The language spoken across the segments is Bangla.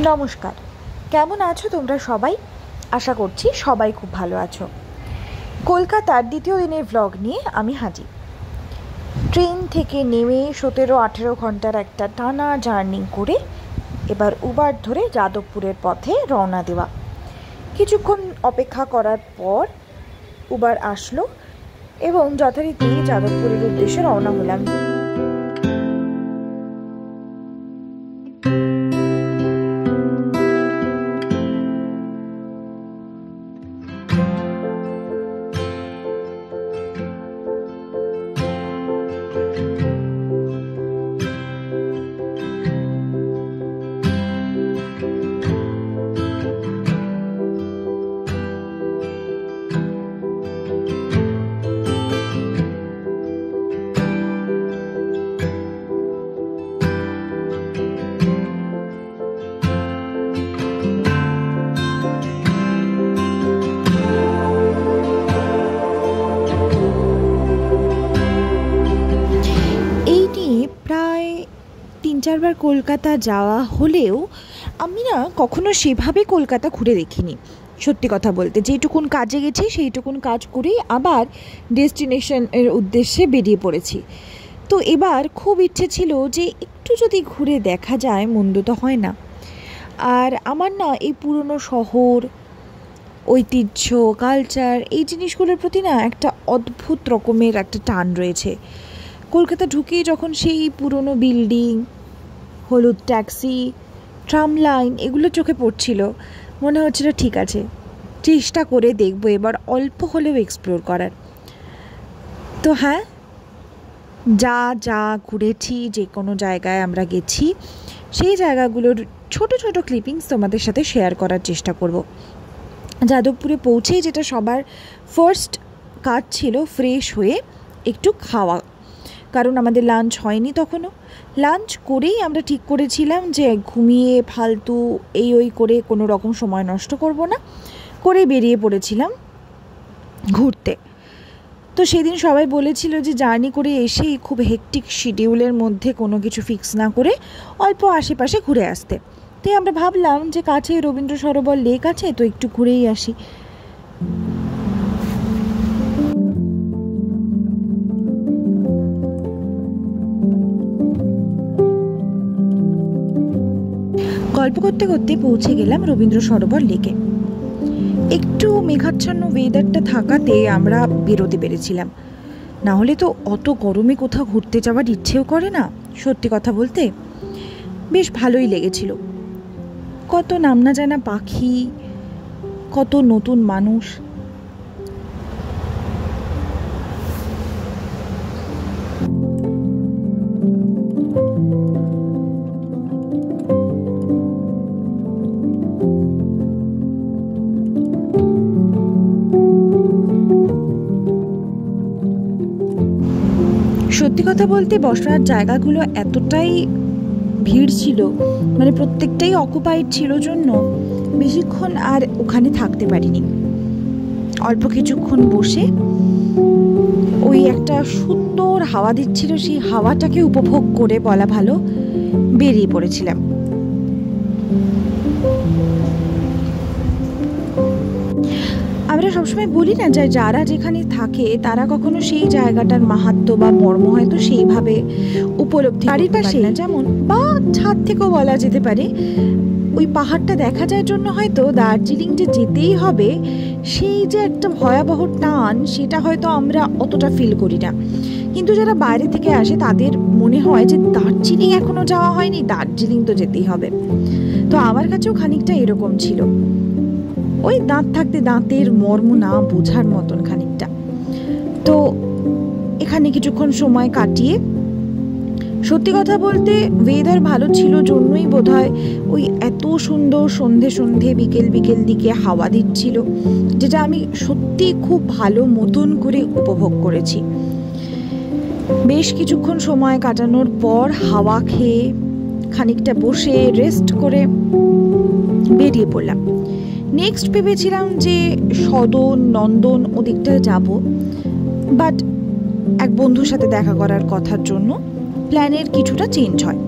নমস্কার, কেমন আছো তোমরা সবাই? আশা করছি সবাই খুব ভালো আছো। কলকাতার দ্বিতীয় দিনের ভ্লগ নিয়ে আমি হাজির। ট্রেন থেকে নেমে 17-18 ঘন্টার একটা টানা জার্নি করে এবার উবার ধরে যাদবপুরের পথে রওনা দেওয়া। কিছুক্ষণ অপেক্ষা করার পর উবার আসলো এবং যথারীতি যাদবপুরের উদ্দেশ্যে রওনা হলাম। প্রায় 3-4বার কলকাতা যাওয়া হলেও আমি না কখনো সেভাবে কলকাতা ঘুরে দেখিনি। সত্যি কথা বলতে, যেটুকুন কাজে গেছি সেইটুকুন কাজ করেই আবার ডেস্টিনেশনের উদ্দেশ্যে বেরিয়ে পড়েছি। তো এবার খুব ইচ্ছে ছিল যে একটু যদি ঘুরে দেখা যায়, মন্দ তো হয় না। আর আমার না এই পুরনো শহর, ঐতিহ্য, কালচার, এই জিনিসগুলোর প্রতি না একটা অদ্ভুত রকমের একটা টান রয়েছে। কলকাতা ঢুকেই যখন সেই পুরনো বিল্ডিং, হলুদ ট্যাক্সি, ট্রাম লাইন এগুলো চোখে পড়ছিল, মনে হচ্ছিল ঠিক আছে, চেষ্টা করে দেখবো এবার অল্প হলেও এক্সপ্লোর করার। তো হ্যাঁ, যা যা ঘুরেছি, যে কোনো জায়গায় আমরা গেছি, সেই জায়গাগুলোর ছোট ছোট ক্লিপিংস তোমাদের সাথে শেয়ার করার চেষ্টা করব। যাদবপুরে পৌঁছেই যেটা সবার ফার্স্ট কাজ ছিল ফ্রেশ হয়ে একটু খাওয়া, কারণ আমাদের লাঞ্চ হয়নি তখনও। লাঞ্চ করেই আমরা ঠিক করেছিলাম যে ঘুমিয়ে ফালতু এই ওই করে কোনো রকম সময় নষ্ট করব না, করে বেরিয়ে পড়েছিলাম ঘুরতে। তো সেদিন সবাই বলেছিল যে জার্নি করে এসেই খুব হেকটিক শিডিউলের মধ্যে কোনো কিছু ফিক্স না করে অল্প আশেপাশে ঘুরে আসতে। তাই আমরা ভাবলাম যে কাছে রবীন্দ্র সরোবর লেক আছে, তো একটু ঘুরেই আসি। গল্প করতে করতে পৌঁছে গেলাম রবীন্দ্র সরোবর লেকে। একটু মেঘাচ্ছন্ন ওয়েদারটা থাকাতে আমরা বেরোতে পেরেছিলাম, না হলে তো অত গরমে কোথাও ঘুরতে যাওয়ার ইচ্ছেও করে না। সত্যি কথা বলতে বেশ ভালোই লেগেছিল। কত নামনা জানা পাখি, কত নতুন মানুষ। সত্যি কথা বলতে বসার জায়গাগুলো এতটাই ভিড় ছিল, মানে প্রত্যেকটাই অকুপাইড ছিল জন্য বেশিক্ষণ আর ওখানে থাকতে পারিনি। অল্প কিছুক্ষণ বসে ওই একটা সুন্দর হাওয়া দিচ্ছিল, সেই হাওয়াটাকে উপভোগ করে বলা ভালো বেরিয়ে পড়েছিলাম। আমরা সবসময় বলি না যে যারা যেখানে থাকে তারা কখনো সেই জায়গাটার মাহাত্ম্য বা মর্ম হয়তো সেইভাবে উপলব্ধি বাড়ির পাশে না, যেমন বা ছাদ থেকেও বলা যেতে পারে। ওই পাহাড়টা দেখা যায় জন্য হয়তো দার্জিলিং যে যেতেই হবে, সেই যে একটা ভয়াবহ টান, সেটা হয়তো আমরা অতটা ফিল করি না। কিন্তু যারা বাইরে থেকে আসে তাদের মনে হয় যে দার্জিলিং এখনো যাওয়া হয়নি, দার্জিলিং তো যেতেই হবে। তো আমার কাছেও খানিকটা এরকম ছিল, ওই দাঁত থাকতে দাঁতের মর্ম না বোঝার মতন খানিকটা। তো এখানে কিছুক্ষণ সময় কাটিয়ে, সত্যি কথা বলতে ওয়েদার ভালো ছিল জন্যই বোধহয় ওই এত সুন্দর সন্ধে সন্ধে বিকেল বিকেল দিকে হাওয়া দিচ্ছিল, যেটা আমি সত্যি খুব ভালো মতন করে উপভোগ করেছি। বেশ কিছুক্ষণ সময় কাটানোর পর হাওয়া খেয়ে খানিকটা বসে রেস্ট করে বেরিয়ে পড়লাম। নেক্সট ভেবেছিলাম যে সদন, নন্দন ওদিকটায় যাব, বাট এক বন্ধুর সাথে দেখা করার কথার জন্য প্ল্যানের কিছুটা চেঞ্জ হয়।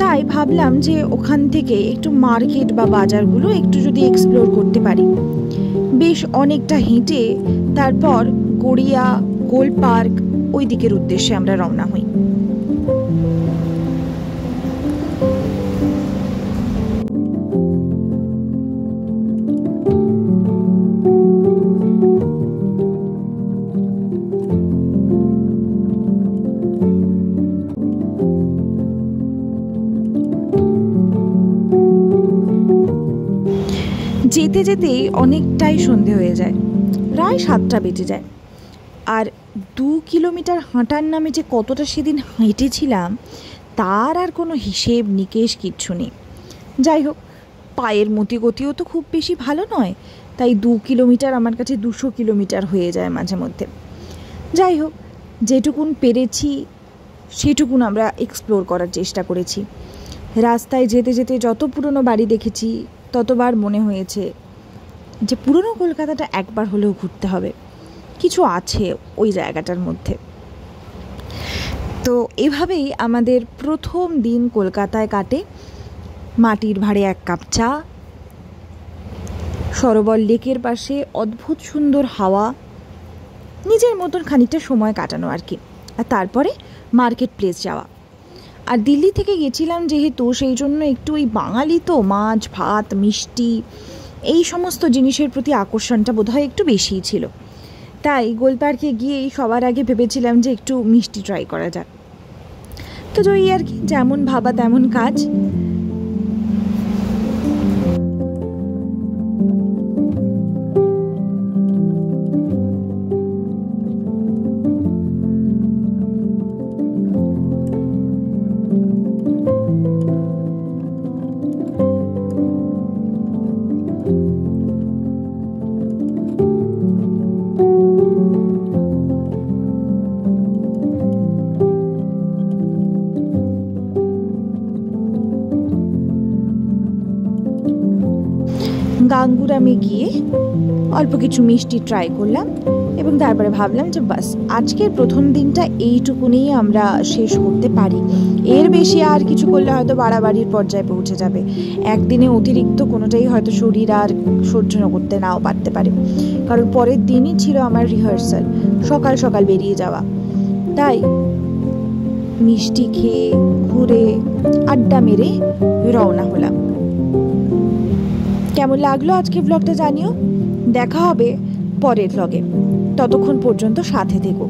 তাই ভাবলাম যে ওখান থেকে একটু মার্কেট বা বাজারগুলো একটু যদি এক্সপ্লোর করতে পারি। বেশ অনেকটা হেঁটে তারপর গড়িয়া, গোল পার্ক ওই দিকের উদ্দেশ্যে আমরা রওনা হই। যেতে যেতেই অনেকটাই সন্ধে হয়ে যায়, প্রায় 7টা বেজে যায়। আর 2 কিলোমিটার হাঁটার নামে যে কতটা সেদিন হেঁটেছিলাম তার আর কোনো হিসেব নিকেশ কিচ্ছু নেই। যাই হোক, পায়ের মতিগতিও তো খুব বেশি ভালো নয়, তাই 2 কিলোমিটার আমার কাছে 200 কিলোমিটার হয়ে যায় মাঝে মধ্যে। যাই হোক, যেটুকুন পেরেছি সেটুকুন আমরা এক্সপ্লোর করার চেষ্টা করেছি। রাস্তায় যেতে যেতে যত পুরনো বাড়ি দেখেছি ততবার মনে হয়েছে যে পুরনো কলকাতাটা একবার হলেও ঘুরতে হবে, কিছু আছে ওই জায়গাটার মধ্যে। তো এভাবেই আমাদের প্রথম দিন কলকাতায় কাটে। মাটির ভাঁড়ে 1 কাপ চা, সরোবর লেকের পাশে অদ্ভুত সুন্দর হাওয়া, নিজের মতন খানিকটা সময় কাটানো আর কি। আর তারপরে মার্কেট প্লেস যাওয়া। আর দিল্লি থেকে গেছিলাম যেহেতু, সেই জন্য একটু ওই বাঙালি তো মাছ ভাত মিষ্টি এই সমস্ত জিনিসের প্রতি আকর্ষণটা বোধহয় একটু বেশিই ছিল। তাই গোল পার্কে গিয়েই সবার আগে ভেবেছিলাম যে একটু মিষ্টি ট্রাই করা যাক। তো ওই আর কি, যেমন ভাবা তেমন কাজ। গাঙ্গুরামে গিয়ে অল্প কিছু মিষ্টি ট্রাই করলাম এবং তারপরে ভাবলাম যে বাস, আজকের প্রথম দিনটা এইটুকুনি আমরা শেষ করতে পারি। এর বেশি আর কিছু করলে হয়তো বাড়াবাড়ির পর্যায়ে পৌঁছে যাবে। একদিনে অতিরিক্ত কোনোটাই হয়তো শরীর আর সহ্য করতে নাও পারতে পারে, কারণ পরের দিনই ছিল আমার রিহার্সাল, সকাল সকাল বেরিয়ে যাওয়া। তাই মিষ্টি খেয়ে ঘুরে আড্ডা মেরে রওনা হলাম। কেমন লাগলো আজকে ব্লগটা জানিও। দেখা হবে পরের ব্লগে, ততক্ষণ পর্যন্ত সাথে থেকো।